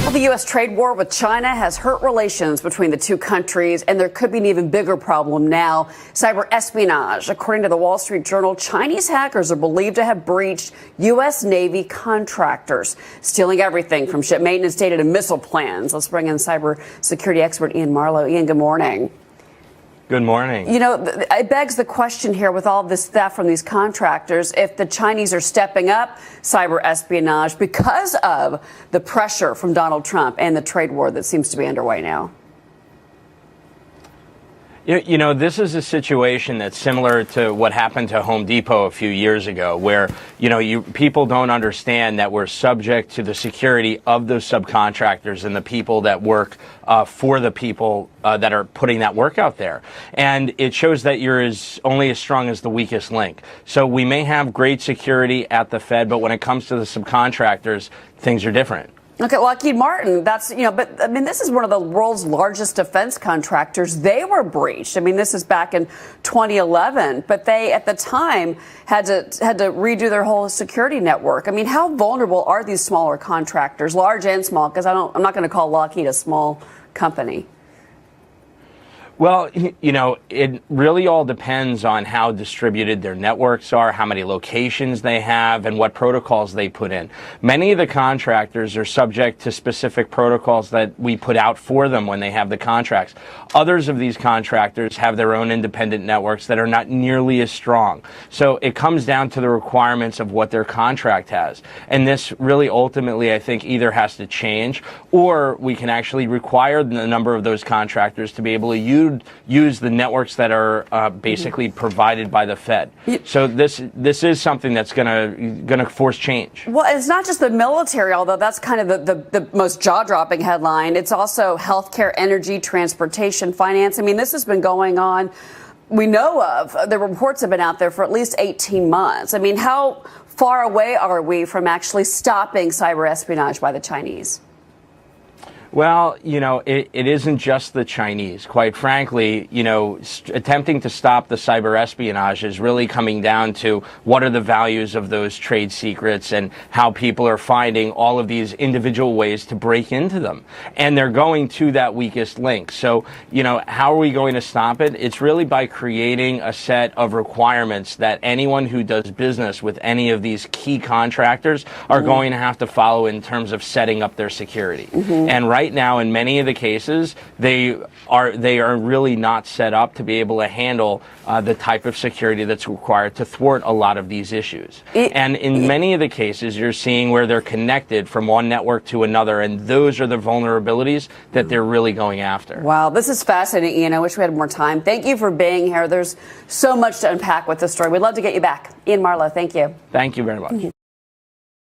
Well, the U.S. trade war with China has hurt relations between the two countries, and there could be an even bigger problem now: cyber espionage. According to the Wall Street Journal, Chinese hackers are believed to have breached U.S. Navy contractors, stealing everything from ship maintenance data to missile plans. Let's bring in cybersecurity expert Ian Marlow. Ian, good morning. Good morning. You know, it begs the question here with all this theft from these contractors, if the Chinese are stepping up cyber espionage because of the pressure from Donald Trump and the trade war that seems to be underway now. You know, this is a situation that's similar to what happened to Home Depot a few years ago, where, people don't understand that we're subject to the security of those subcontractors and the people that work for the people that are putting that work out there. And it shows that you're only as strong as the weakest link. So we may have great security at the Fed, but when it comes to the subcontractors, things are different. Okay, Lockheed Martin, but I mean, this is one of the world's largest defense contractors. They were breached. I mean, this is back in 2011, but they at the time had to redo their whole security network. I mean, how vulnerable are these smaller contractors, large and small? Because I'm not going to call Lockheed a small company. Well, it really all depends on how distributed their networks are, how many locations they have, and what protocols they put in. Many of the contractors are subject to specific protocols that we put out for them when they have the contracts. Others of these contractors have their own independent networks that are not nearly as strong. So it comes down to the requirements of what their contract has. And this really ultimately, I think, either has to change, or we can actually require the number of those contractors to be able to use the networks that are basically provided by the Fed. So this is something that's gonna force change. Well, it's not just the military, although that's kind of the most jaw-dropping headline. It's also healthcare, energy, transportation, finance. I mean, this has been going on. We know of the reports have been out there for at least 18 months. I mean, how far away are we from actually stopping cyber espionage by the Chinese? Well, it isn't just the Chinese. Quite frankly, attempting to stop the cyber espionage is really coming down to what are the values of those trade secrets and how people are finding all of these individual ways to break into them. And they're going to that weakest link. So, how are we going to stop it? It's really by creating a set of requirements that anyone who does business with any of these key contractors are going to have to follow in terms of setting up their security. And right now, in many of the cases, they are really not set up to be able to handle the type of security that's required to thwart a lot of these issues. And in many of the cases, you're seeing where they're connected from one network to another, and those are the vulnerabilities that they're really going after. Wow, this is fascinating, Ian. I wish we had more time. Thank you for being here. There's so much to unpack with this story. We'd love to get you back. Ian Marlow, thank you. Thank you very much.